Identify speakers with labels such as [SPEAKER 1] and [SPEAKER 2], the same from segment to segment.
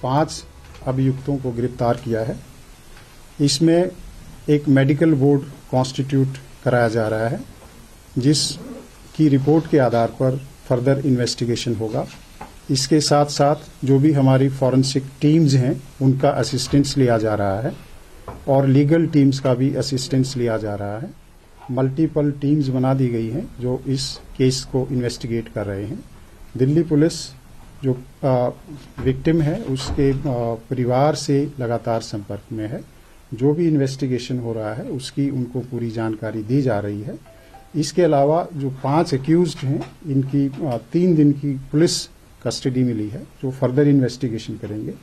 [SPEAKER 1] 5 अभियुक्तों को गिरफ्तार किया है। इसमें एक मेडिकल बोर्ड कॉन्स्टिट्यूट कराया जा रहा है, जिसकी रिपोर्ट के आधार पर फर्दर इन्वेस्टिगेशन होगा। इसके साथ साथ जो भी हमारी फॉरेंसिक टीम्स हैं उनका असिस्टेंस लिया जा रहा है और लीगल टीम्स का भी असिस्टेंस लिया जा रहा है। मल्टीपल टीम्स बना दी गई हैं जो इस केस को इन्वेस्टिगेट कर रहे हैं। दिल्ली पुलिस जो विक्टिम है उसके परिवार से लगातार संपर्क में है। जो भी इन्वेस्टिगेशन हो रहा है उसकी उनको पूरी जानकारी दी जा रही है। इसके अलावा जो 5 एक्यूज्ड हैं इनकी 3 दिन की पुलिस कस्टडी मिली है, जो फर्दर इन्वेस्टिगेशन करेंगे।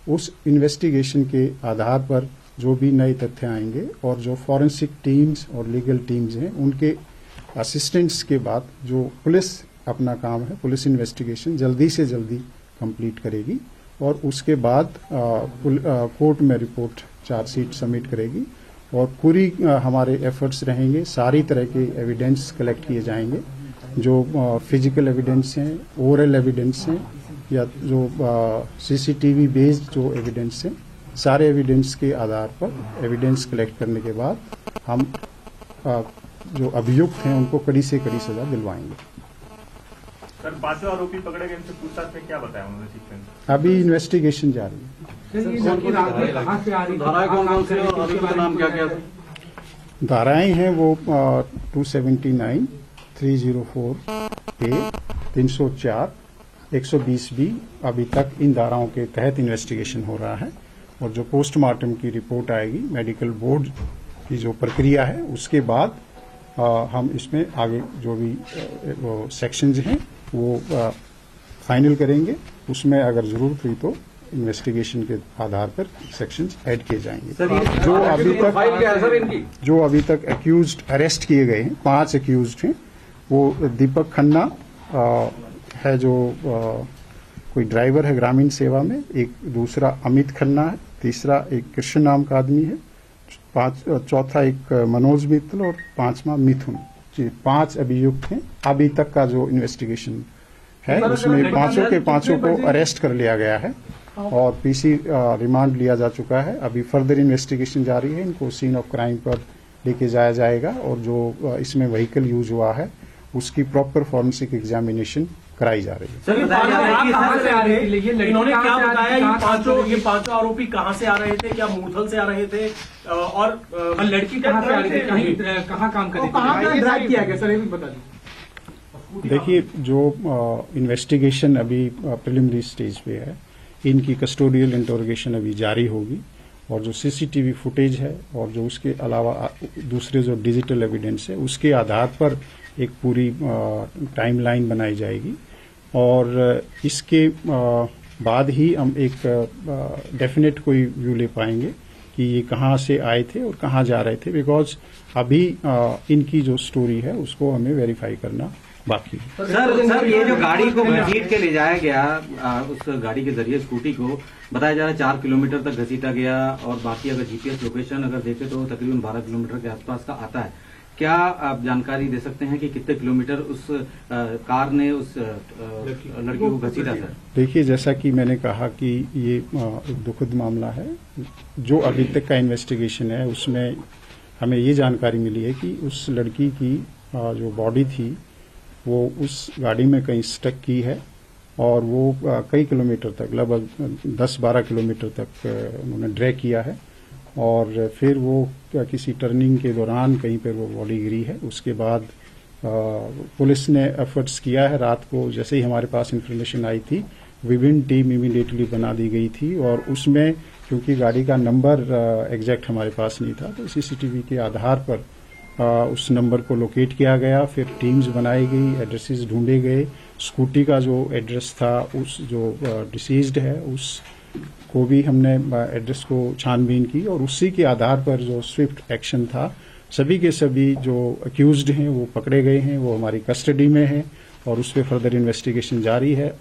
[SPEAKER 1] उस इन्वेस्टिगेशन के आधार पर जो भी नए तथ्य आएंगे और जो फॉरेंसिक टीम्स और लीगल टीम्स हैं उनके असिस्टेंट्स के बाद जो पुलिस अपना काम है, पुलिस इन्वेस्टिगेशन जल्दी से जल्दी कंप्लीट करेगी और उसके बाद कोर्ट में रिपोर्ट चार्जशीट सबमिट करेगी और पूरी हमारे एफर्ट्स रहेंगे। सारी तरह के एविडेंस कलेक्ट किए जाएंगे, जो फिजिकल एविडेंस हैं, ओरल एविडेंस हैं या जो सीसीटीवी बेस्ड जो एविडेंस हैं, सारे एविडेंस के आधार पर एविडेंस कलेक्ट करने के बाद हम जो अभियुक्त हैं उनको कड़ी से कड़ी सजा दिलवाएंगे।
[SPEAKER 2] सर, 5 आरोपी पकड़े गए, इनसे पूछताछ में क्या बताया उन्होंने सीक्वेंस?
[SPEAKER 1] अभी इन्वेस्टिगेशन जारी है। धाराएं हैं वो 279, 304 A, 304, 120B। अभी तक इन धाराओं के तहत इन्वेस्टिगेशन हो रहा है और जो पोस्टमार्टम की रिपोर्ट आएगी, मेडिकल बोर्ड की जो प्रक्रिया है उसके बाद हम इसमें आगे जो भी वो सेक्शंस हैं वो फाइनल करेंगे। उसमें अगर जरूरत हुई तो इन्वेस्टिगेशन के आधार पर सेक्शंस ऐड किए जाएंगे। जो अभी तक एक्यूज्ड अरेस्ट किए गए हैं, 5 एक्यूज्ड हैं, वो दीपक खन्ना है जो कोई ड्राइवर है ग्रामीण सेवा में, एक दूसरा अमित खन्ना है, तीसरा एक कृष्ण नाम का आदमी है, चौथा एक मनोज मित्तल और 5वां मिथुन। 5 अभियुक्त हैं। अभी तक का जो इन्वेस्टिगेशन है उसमें पांचों को अरेस्ट कर लिया गया है और पीसी रिमांड लिया जा चुका है। अभी फर्दर इन्वेस्टिगेशन जारी है। इनको सीन ऑफ क्राइम पर लेके जाया जाएगा और जो इसमें व्हीकल यूज हुआ है उसकी प्रॉपर फॉरेंसिक एग्जामिनेशन कराई जा रही है।
[SPEAKER 2] सर, इन्होंने क्या बताया? ये पांचों आरोपी कहाँ से आ रहे थे? क्या मूर्थल से आ रहे थे? और लड़की कहाँ से आ रही थी? कहाँ काम कर रही थी? कहाँ ड्राइव किया गया? सर, ये भी बता दीजिए।
[SPEAKER 1] देखिए, जो इन्वेस्टिगेशन अभी प्रिलिमिनरी स्टेज पे है, इनकी कस्टोडियल इंटरोगेशन अभी जारी होगी और जो सीसीटीवी फुटेज है और जो उसके अलावा दूसरे जो डिजिटल एविडेंस है उसके आधार पर एक पूरी टाइमलाइन बनाई जाएगी और इसके बाद ही हम एक डेफिनेट कोई व्यू ले पाएंगे कि ये कहाँ से आए थे और कहाँ जा रहे थे, बिकॉज अभी इनकी जो स्टोरी है उसको हमें वेरीफाई करना बाकी है।
[SPEAKER 3] सर, ये जो गाड़ी को घसीट के ले जाया गया, उस गाड़ी के जरिए स्कूटी को बताया जा रहा है 4 किलोमीटर तक घसीटा गया और बाकी अगर जीपीएस लोकेशन अगर देखें तो तकरीबन 12 किलोमीटर के आसपास का आता है। क्या आप जानकारी दे सकते हैं कि कितने किलोमीटर उस कार ने उस लड़की को घसीटा? सर,
[SPEAKER 1] देखिए, जैसा कि मैंने कहा कि ये एक दुखद मामला है। जो अभी तक का इन्वेस्टिगेशन है उसमें हमें ये जानकारी मिली है कि उस लड़की की जो बॉडी थी वो उस गाड़ी में कहीं स्टक की है और वो कई किलोमीटर तक, लगभग 10-12 किलोमीटर तक उन्होंने ड्रैग किया है और फिर वो किसी टर्निंग के दौरान कहीं पर वो बॉडी गिरी है। उसके बाद पुलिस ने एफर्ट्स किया है। रात को जैसे ही हमारे पास इन्फॉर्मेशन आई थी, विभिन्न टीम इमीडिएटली बना दी गई थी और उसमें क्योंकि गाड़ी का नंबर एग्जैक्ट हमारे पास नहीं था तो सीसीटीवी के आधार पर उस नंबर को लोकेट किया गया। फिर टीम्स बनाई गई, एड्रेसेस ढूंढे गए। स्कूटी का जो एड्रेस था, उस जो डिसीज्ड है उस को भी हमने एड्रेस को छानबीन की और उसी के आधार पर जो स्विफ्ट एक्शन था, सभी के सभी जो अक्यूज्ड हैं वो पकड़े गए हैं, वो हमारी कस्टडी में हैं और उस पर फर्दर इन्वेस्टिगेशन जारी है।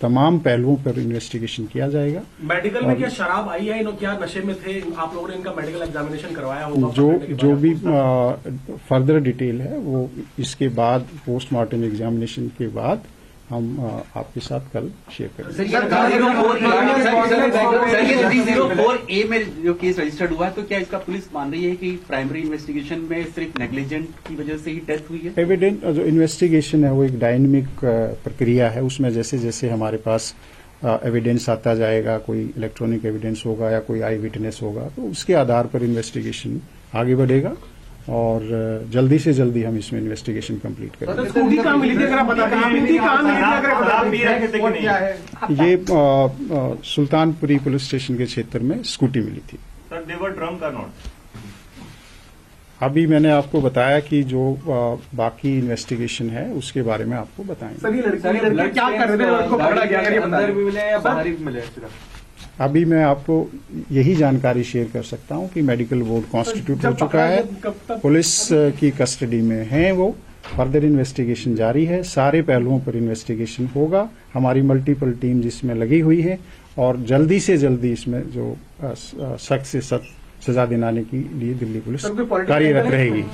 [SPEAKER 1] तमाम पहलुओं पर इन्वेस्टिगेशन किया जाएगा।
[SPEAKER 2] मेडिकल में क्या शराब आई है? इन्होंने क्या नशे में थे? आप लोगों ने इनका मेडिकल एग्जामिनेशन करवाया होगा?
[SPEAKER 1] जो भी फर्दर डिटेल है वो इसके बाद पोस्टमार्टम एग्जामिनेशन के बाद हम आपके साथ कल शेयर करेंगे।
[SPEAKER 4] सर, ये 304A में जो केस रजिस्टर्ड हुआ है, तो क्या इसका पुलिस मान रही है कि प्राइमरी इन्वेस्टिगेशन में सिर्फ नेग्लिजेंट की वजह से ही डेथ हुई है?
[SPEAKER 1] एविडेंट जो इन्वेस्टिगेशन है वो एक डायनेमिक प्रक्रिया है। उसमें जैसे जैसे हमारे पास एविडेंस आता जाएगा, कोई इलेक्ट्रॉनिक एविडेंस होगा या कोई आई विटनेस होगा, तो उसके आधार पर इन्वेस्टिगेशन आगे बढ़ेगा और जल्दी से जल्दी हम इसमें इन्वेस्टिगेशन कंप्लीट करेंगे।
[SPEAKER 2] स्कूटी कहाँ मिली थी अगर आप बता दें?
[SPEAKER 1] ये सुल्तानपुरी पुलिस स्टेशन के क्षेत्र में स्कूटी मिली थी।
[SPEAKER 5] सर, दे वर ड्रंक और नॉट?
[SPEAKER 1] अभी मैंने आपको बताया कि जो बाकी इन्वेस्टिगेशन है उसके बारे में आपको बताएंगे।
[SPEAKER 2] सर, ये लड़के क्या कर रहे थे? लड़को पकड़ा गया, ये
[SPEAKER 5] अंदर भी मिले या बाहर ही मिले?
[SPEAKER 1] अभी मैं आपको यही जानकारी शेयर कर सकता हूं कि मेडिकल बोर्ड कॉन्स्टिट्यूट हो चुका है, पुलिस की कस्टडी में है वो, फर्दर इन्वेस्टिगेशन जारी है, सारे पहलुओं पर इन्वेस्टिगेशन होगा। हमारी मल्टीपल टीम जिसमें लगी हुई है और जल्दी से जल्दी इसमें जो सख्त से सख्त सजा दिलाने के लिए दिल्ली पुलिस कार्यरत रहेगी।